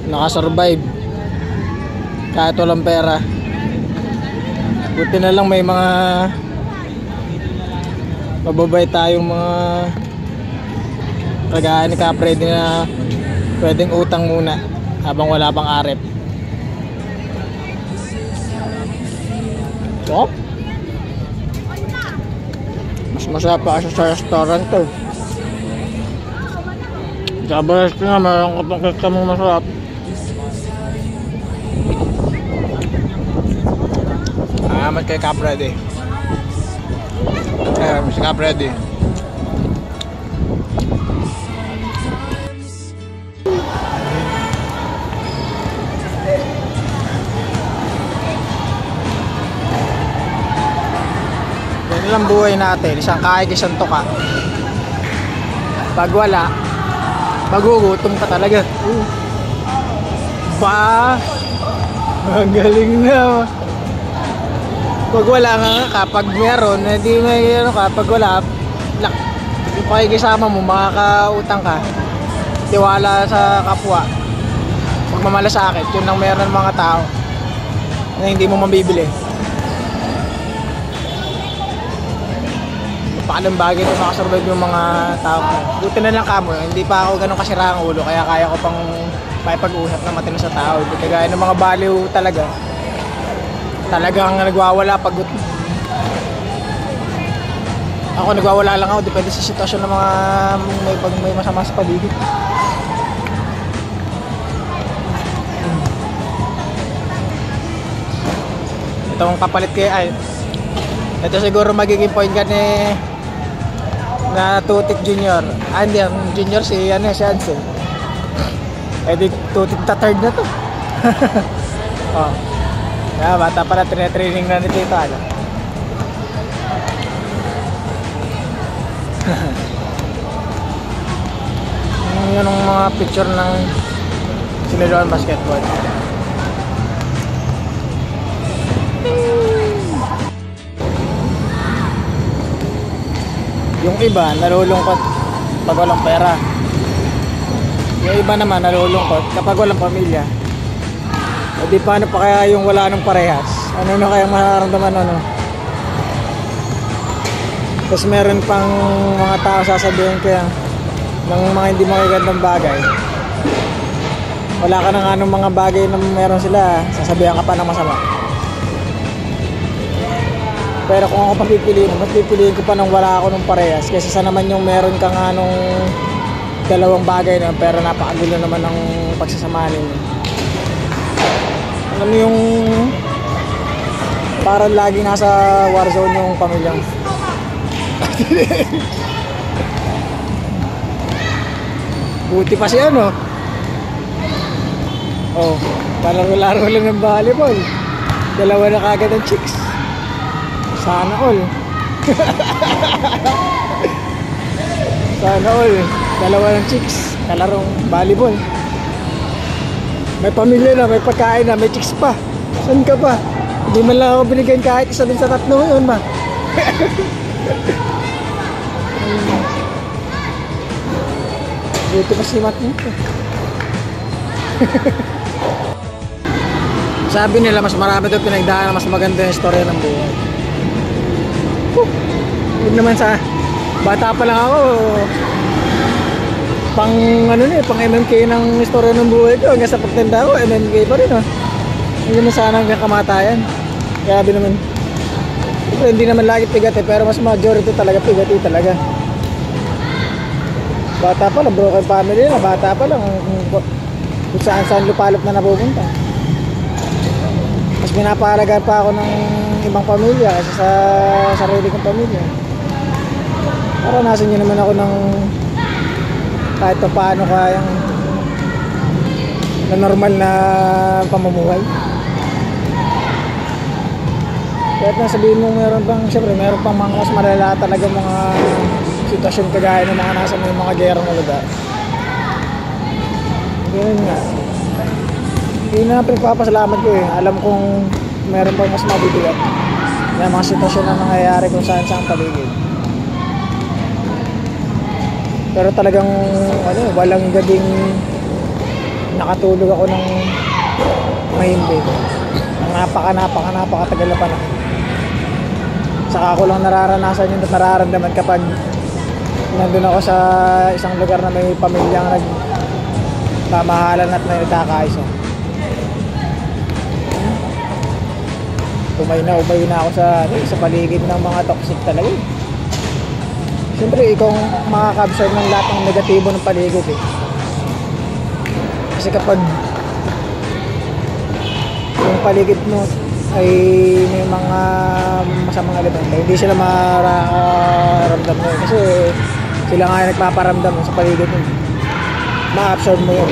Nakasurvive kahit walang pera. Buti na lang may mga mababait tayong mga kagaya ni Kapredi na pwedeng utang muna habang wala pang arep. So, mas masarap pa kasi sa restaurant to. Sabaras ko nga, mayroon ka pang kika mong masarap. Salamat kay Kapredi. Si Kapredi. Yan lang buhay natin, isang kaig, isang tuka. Pag wala, magugutom ka talaga. Ba, ang galing na. Pag wala nga, kapag meron, hindi may ano ka, pag wala, yung pakikisama mo, makakautang ka. Tiwala sa kapwa. Pagmamalasakit, yun ang meron ng mga tao na hindi mo mabibili. Napakalang bagay na makasurvive yung mga tao. Buti na lang kamo, hindi pa ako ganun kasira ang ulo, kaya kaya ko pang pag-usap na matino sa tao. Hindi kagaya ng mga baliw talaga. Talagang nagwawala pag ako nagwawala lang ako, depende sa sitwasyon ng mga may masama sa paligid. Itong kapalit kaya ito siguro magiging point ka ni na Tutik Junior. Hindi, ang Junior si Ansel. Di Tutik ta third na to. Oh. Yeah, bata pala, training na ni Tito. Yun ang mga picture ng siniluan basketball. Yung iba nalulungkot pag walang pera. Yung iba naman nalulungkot kapag walang pamilya. O di paano pa kaya yung wala nang parehas? Ano na kaya mararamdaman ano? Tapos meron pang mga tao sasabihin kaya ng mga hindi magagandang bagay. Wala ka nang anong mga bagay na meron sila, sasabihan ka pa ng masama. Pero kung ako papipiliin, mas pipiliin ko pa nang wala ako nung parehas kaysa sa naman yung meron kang anong dalawang bagay na pero napakagulo naman ng pagsasamahan ninyo. Ano yung parang lagi nasa war zone yung pamilya mo. Buti pa si ano. Oh, palaro-laro lang ng volleyball. Dalawa na kagad ang chicks. Sana all. Sana all. Dalawa ng chicks kalarong volleyball. May pamilya na, may pagkain na, may chicks pa. Saan ka pa? Hindi man lang ako binigyan kahit isa din sa tatlo yun ba? Dito pa si Matt nito. Sabi nila mas marami ito pinagdaan na mas maganda yung istorya ng buhay. Yun naman sa bata pa lang ako, pang ano na pang MMK ng istorya ng buhay ko hanggang sa pagtanda ko, MMK pa rin hindi na sana hanggang kamatayan. Grabe naman. Siyempre, hindi naman lagi pigati pero mas majority talaga pigati talaga. Bata pa lang, broken family na, bata pa lang kung saan lupalop na napupunta. Mas pinapahalagaan pa ako ng ibang pamilya kasi sa sarili kong pamilya. Naranasan nyo naman ako ng kahit pa paano kayang na normal na pamumuhay. Kahit na sabihin mo meron pang, siyempre meron pang mga mas malala talaga mga sitwasyon kagaya ng mga nasa may mga gerang na lugar. Ganun nga. Hindi na pinagpapasalamat ko alam kong meron pang mas mabibigat na mga sitwasyon na nangyayari kung saan paligid. Pero talagang ano, walang gabing nakatulog ako ng mahimbing. Napakatagal na panahon. Saka ako lang nararanasan yun at nararamdaman kapag nandun ako sa isang lugar na may pamilyang nagmamahalan at nagkakaisa. Umay na ako sa paligid ng mga toxic talaga. Siyempre, ikaw makaka-absorb ng lahat ng negatibo ng paligid eh. Kasi kapag yung paligid mo ay may mga masamang elemento, hindi sila mararamdam mo. Kasi sila nga yung nagpaparamdam sa paligid mo. Ma-absorb mo yun.